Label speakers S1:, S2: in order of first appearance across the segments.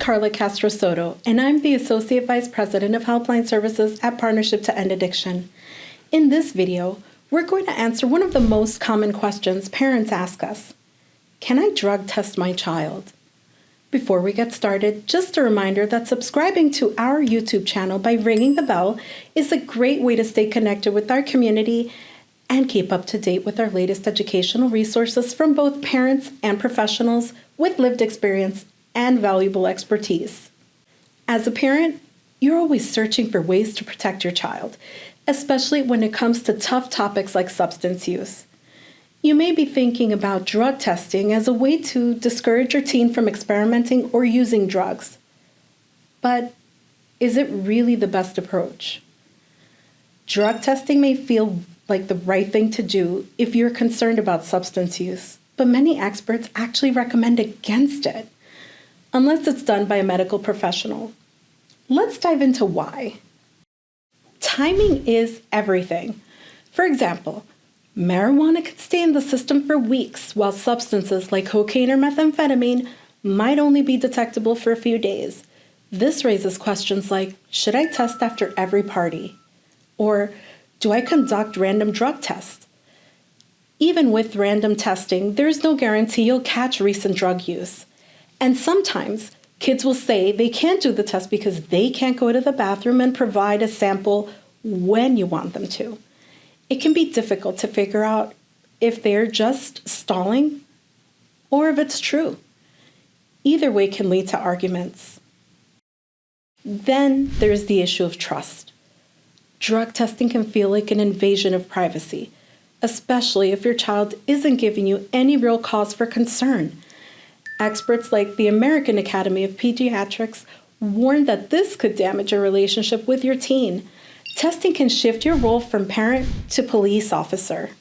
S1: Karla Castro-Soto, and I'm the Associate Vice President of Helpline Services at Partnership to End Addiction. In this video, we're going to answer one of the most common questions parents ask us. Can I drug test my child? Before we get started, just a reminder that subscribing to our YouTube channel by ringing the bell is a great way to stay connected with our community and keep up to date with our latest educational resources from both parents and professionals with lived experience and valuable expertise. As a parent, you're always searching for ways to protect your child, especially when it comes to tough topics like substance use. You may be thinking about drug testing as a way to discourage your teen from experimenting or using drugs. But is it really the best approach? Drug testing may feel like the right thing to do if you're concerned about substance use, but many experts actually recommend against it, unless it's done by a medical professional. Let's dive into why. Timing is everything. For example, marijuana could stay in the system for weeks, while substances like cocaine or methamphetamine might only be detectable for a few days. This raises questions like, should I test after every party? Or do I conduct random drug tests? Even with random testing, there's no guarantee you'll catch recent drug use. And sometimes kids will say they can't do the test because they can't go to the bathroom and provide a sample when you want them to. It can be difficult to figure out if they're just stalling or if it's true. Either way can lead to arguments. Then there's the issue of trust. Drug testing can feel like an invasion of privacy, especially if your child isn't giving you any real cause for concern. Experts like the American Academy of Pediatrics warn that this could damage your relationship with your teen. Testing can shift your role from parent to police officer.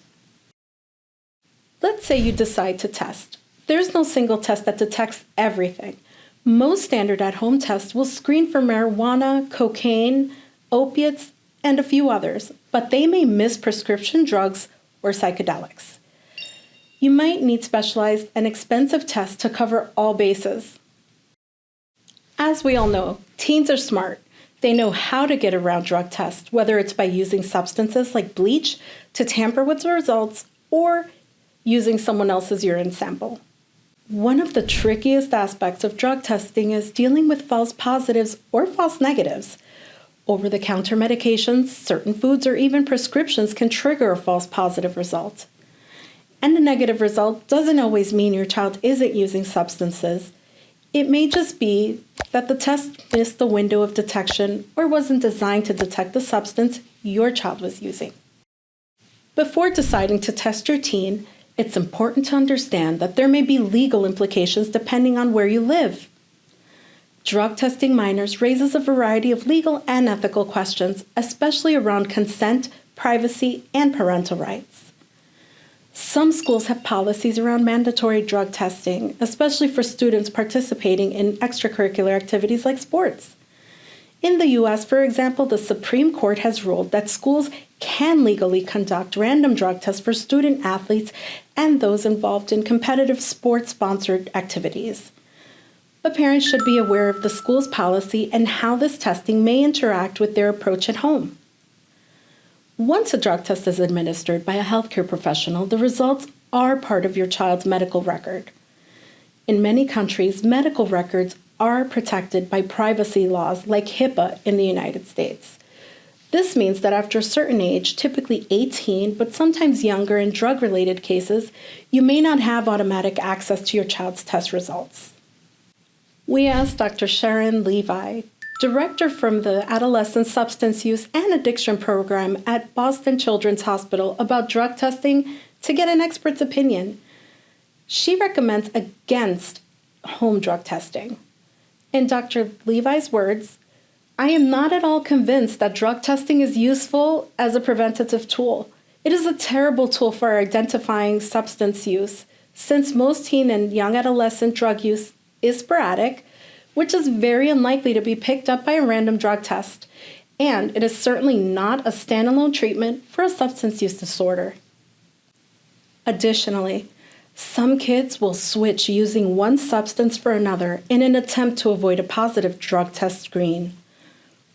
S1: Let's say you decide to test. There's no single test that detects everything. Most standard at-home tests will screen for marijuana, cocaine, opiates, and a few others, but they may miss prescription drugs or psychedelics. You might need specialized and expensive tests to cover all bases. As we all know, teens are smart. They know how to get around drug tests, whether it's by using substances like bleach to tamper with the results or using someone else's urine sample. One of the trickiest aspects of drug testing is dealing with false positives or false negatives. Over-the-counter medications, certain foods, or even prescriptions can trigger a false positive result. And a negative result doesn't always mean your child isn't using substances. It may just be that the test missed the window of detection or wasn't designed to detect the substance your child was using. Before deciding to test your teen, it's important to understand that there may be legal implications depending on where you live. Drug testing minors raises a variety of legal and ethical questions, especially around consent, privacy, and parental rights. Some schools have policies around mandatory drug testing, especially for students participating in extracurricular activities like sports. In the U.S., for example, the Supreme Court has ruled that schools can legally conduct random drug tests for student athletes and those involved in competitive sports-sponsored activities. But parents should be aware of the school's policy and how this testing may interact with their approach at home. Once a drug test is administered by a healthcare professional, the results are part of your child's medical record. In many countries, medical records are protected by privacy laws like HIPAA in the United States. This means that after a certain age, typically 18, but sometimes younger in drug-related cases, you may not have automatic access to your child's test results. We asked Dr. Sharon Levi, Director from the Adolescent Substance Use and Addiction Program at Boston Children's Hospital, about drug testing to get an expert's opinion. She recommends against home drug testing. In Dr. Levi's words, I am not at all convinced that drug testing is useful as a preventative tool. It is a terrible tool for identifying substance use, since most teen and young adolescent drug use is sporadic, which is very unlikely to be picked up by a random drug test, and it is certainly not a standalone treatment for a substance use disorder. Additionally, Some kids will switch using one substance for another in an attempt to avoid a positive drug test screen.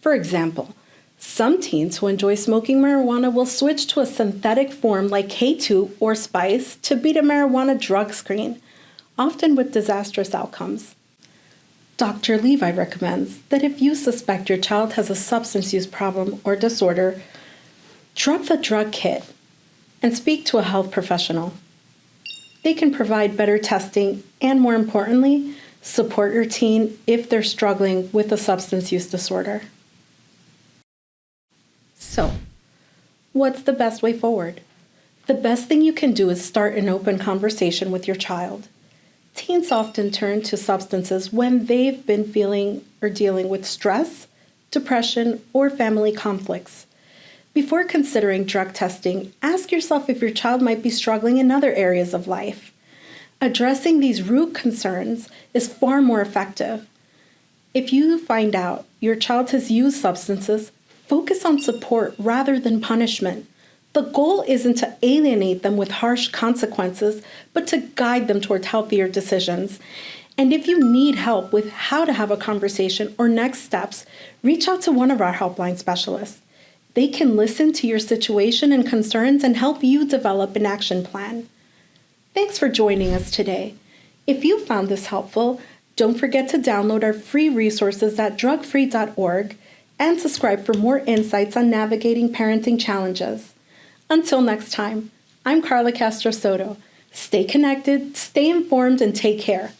S1: For example, some teens who enjoy smoking marijuana will switch to a synthetic form like K2 or Spice to beat a marijuana drug screen, often with disastrous outcomes. Dr. Levi recommends that if you suspect your child has a substance use problem or disorder, drop the drug kit and speak to a health professional. They can provide better testing and, more importantly, support your teen if they're struggling with a substance use disorder. So, what's the best way forward? The best thing you can do is start an open conversation with your child. Teens often turn to substances when they've been feeling or dealing with stress, depression, or family conflicts. Before considering drug testing, ask yourself if your child might be struggling in other areas of life. Addressing these root concerns is far more effective. If you find out your child has used substances, focus on support rather than punishment. The goal isn't to alienate them with harsh consequences, but to guide them toward healthier decisions. And if you need help with how to have a conversation or next steps, reach out to one of our helpline specialists. They can listen to your situation and concerns and help you develop an action plan. Thanks for joining us today. If you found this helpful, don't forget to download our free resources at drugfree.org and subscribe for more insights on navigating parenting challenges. Until next time, I'm Karla Castro-Soto. Stay connected, stay informed, and take care.